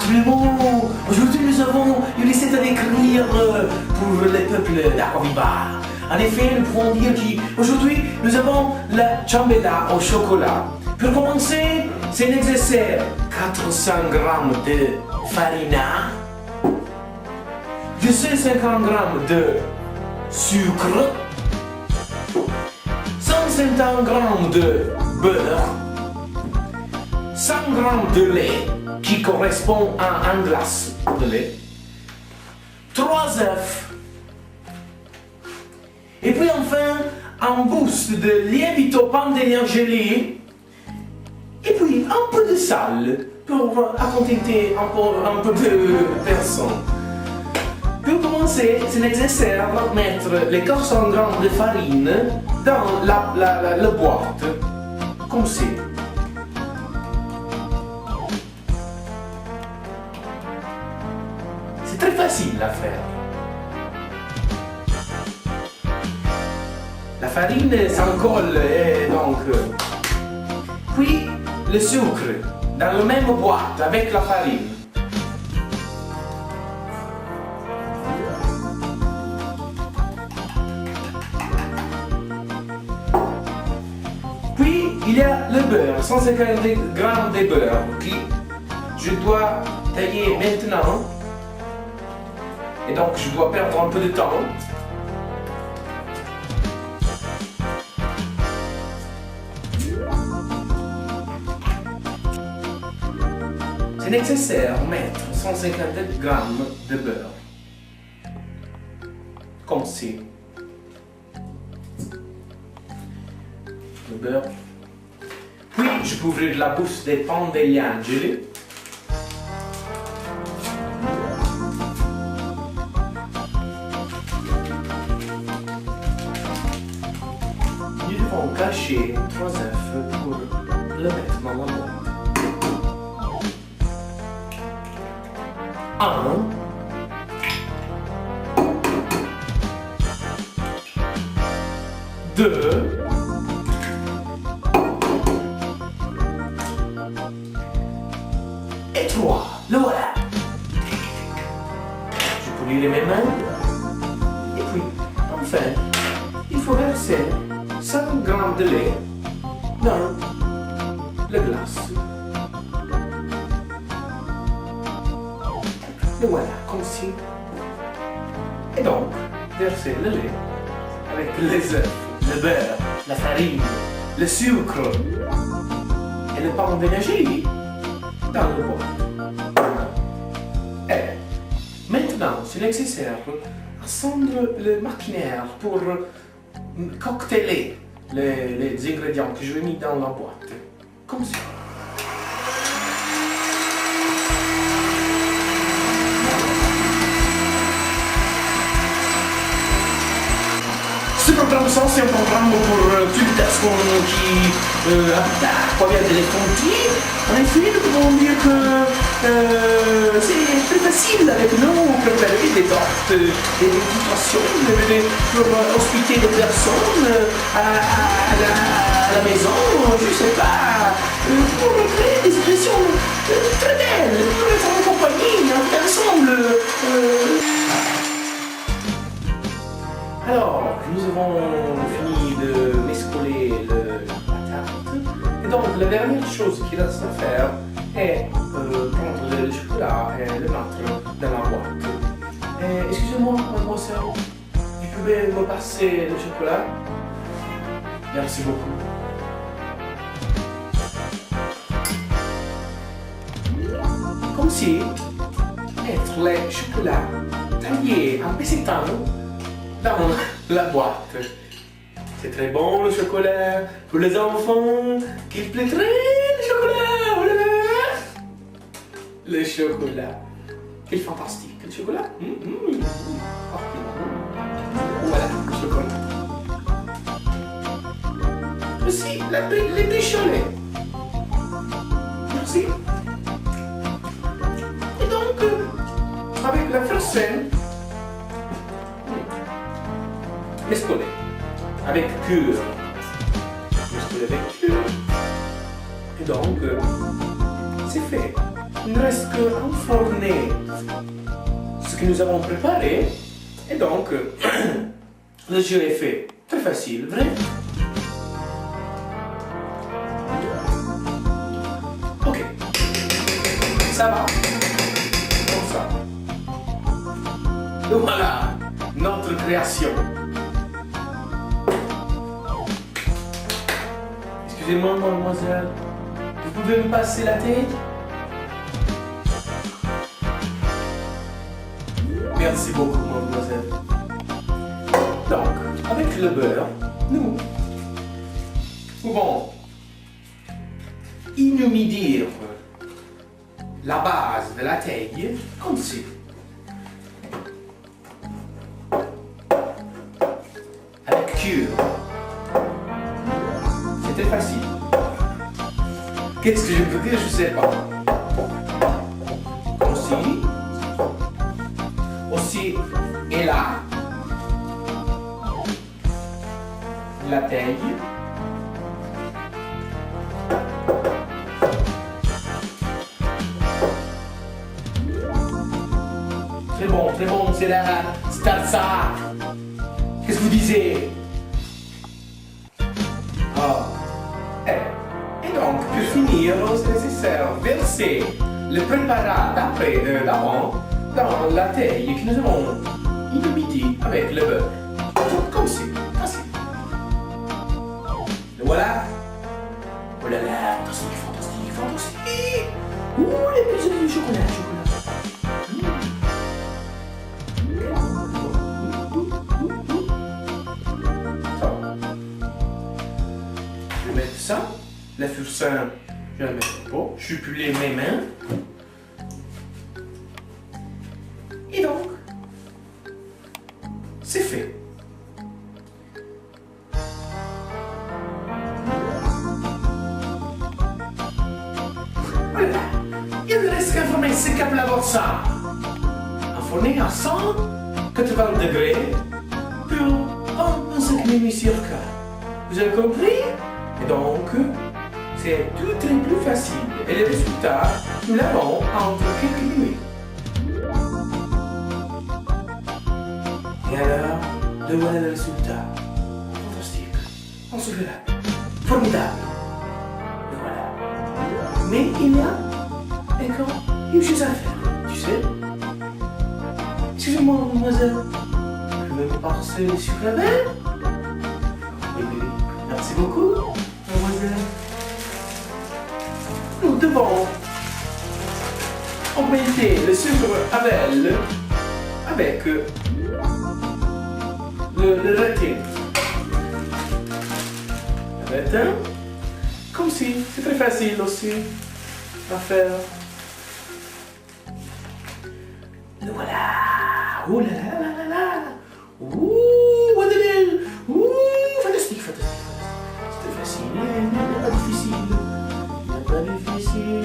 Absolument. Aujourd'hui, nous avons une recette à décrire pour le peuple d'Aqua-Viva. En effet, nous pouvons dire qu'aujourd'hui, nous avons la ciambella au chocolat. Pour commencer, c'est nécessaire 400 g de farina, 250 g de sucre, 150 g de beurre, 100 g de lait qui correspond à un glace de lait, 3 œufs, et puis enfin un boost de lievito pandéniangeli, et puis un peu de sel pour accontenter un peu de personnes. Pour commencer, c'est nécessaire de mettre les 400 g de farine dans la boîte, comme c'est. C'est très facile à faire. La farine s'en colle et donc... Puis le sucre dans la même boîte avec la farine. Puis il y a le beurre, 150 g de beurre que je dois tailler maintenant. Et donc je dois perdre un peu de temps. C'est nécessaire de mettre 150 g de beurre. Comme ci. Le beurre. Puis je peux ouvrir la bouche des pandéniangeli. Nous devons cacher 3 œufs pour le mettre dans la boîte. 1, 2, et 3. Le voilà. Je polis mes mains. Et puis, enfin, il faut verser 100 g de lait dans la glace. Et voilà, comme ci. Et donc, verser le lait avec les œufs, le beurre, la farine, le sucre et le pandéniangeli dans le boîte. Et maintenant, c'est nécessaire accendre le maquinaire pour cocktailer les ingrédients que je vais mettre dans la boîte. Comme ça. Ce programme c'est un programme pour toutes les personnes qui habitent à Aquavia-delle-Fonti. En effet, nous pouvons dire que c'est très facile avec nous préparer des tortes, des invitations pour hospiter des personnes à la maison, je ne sais pas, pour créer des situations très belles, pour être en compagnie, ensemble. Alors, nous avons fini de mescoler la tarte. Et donc, la dernière chose qu'il reste à faire est prendre le chocolat et le mettre dans la boîte. Excusez-moi, mademoiselle, vous pouvez me passer le chocolat? Merci beaucoup. Comme si mettre le chocolat taillé en pésétant dans la boîte. C'est très bon le chocolat pour les enfants qui plaîtraient le chocolat. Voilà. Le chocolat. Quel fantastique le chocolat. Voilà le chocolat. Aussi les décholets. Merci. Et donc avec la farcelle mescoler avec cure. Mescoler avec cure. Et donc, c'est fait. Une reste qu'à enfourner ce que nous avons préparé. Et donc, le jeu est fait. Très facile, vrai? Ok. Ça va? Comme ça. Et voilà, notre création. Excusez-moi, mademoiselle. Vous pouvez me passer la tête? Merci beaucoup, mademoiselle. Donc, avec le beurre, nous pouvons inhumidir la base de la taille comme ci. Avec cure. C'était facile. Qu'est-ce que je peux dire? Je sais pas. Comme ci. Aussi, et là. La taille. C'est bon, c'est la salsa. Qu'est-ce que vous disiez? Ah. Et donc, pour finir, c'est nécessaire de verser le préparat d'avant dans la taille que nous avons inhumidie avec le beurre. Comme ci, facile. Le voilà. Oh là là, fantastique, fantastique, fantastique. Ouh, les petits du chocolat, Je vais mettre ça. La fursin, je vais la mettre pas. Je peux les mes mains. Et donc, c'est fait. Voilà. Il ne reste qu'à former ce câble à ça. Enfourner à 180 degrés pour 25 minutes circa. Vous avez compris? Et donc, c'est tout très plus facile. Et le résultat, nous l'avons entre quelques minutes. Et alors, le voilà le résultat. Fantastique. On se verra. Formidable. Le voilà. Mais il y a encore une chose à faire, tu sais. Excusez-moi, mademoiselle. Je vais me passer le sucre à verre. Oui. Merci beaucoup, mademoiselle. Nous devons augmenter le sucre à verre avec le raté. Avec un, comme si, c'est très facile aussi à faire. Le voilà. Ouh là là là là là. Ouh, Madeleine. Ouh, fantastique, fantastique. C'était facile, il n'est pas difficile. Il n'est pas difficile.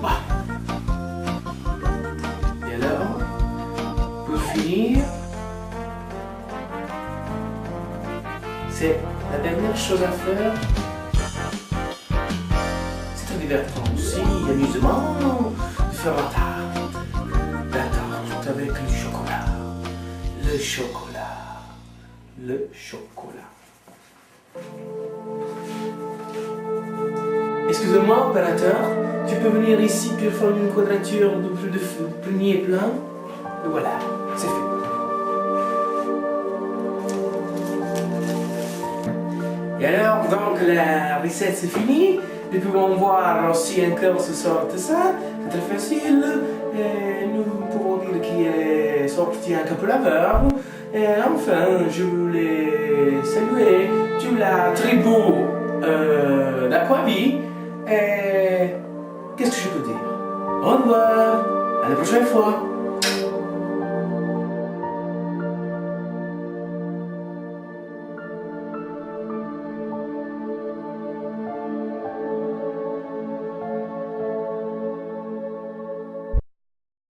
Bah. Et alors, pour finir, c'est la dernière chose à faire. C'est très divertissant aussi, amusement, de faire la tarte avec le chocolat. Le chocolat. Le chocolat. Excusez-moi, opérateur, tu peux venir ici pour faire une quadrature de premier plan? Et voilà, c'est fait. Et alors, donc la recette c'est fini. Nous pouvons voir aussi encore ce sort de ça. C'est très facile. Et nous pouvons dire qu'il est sorti un peu laveur. Et enfin, je voulais saluer toute la tribu d'Aqua-Vie. Et qu'est-ce que je peux dire? Au revoir, à la prochaine fois.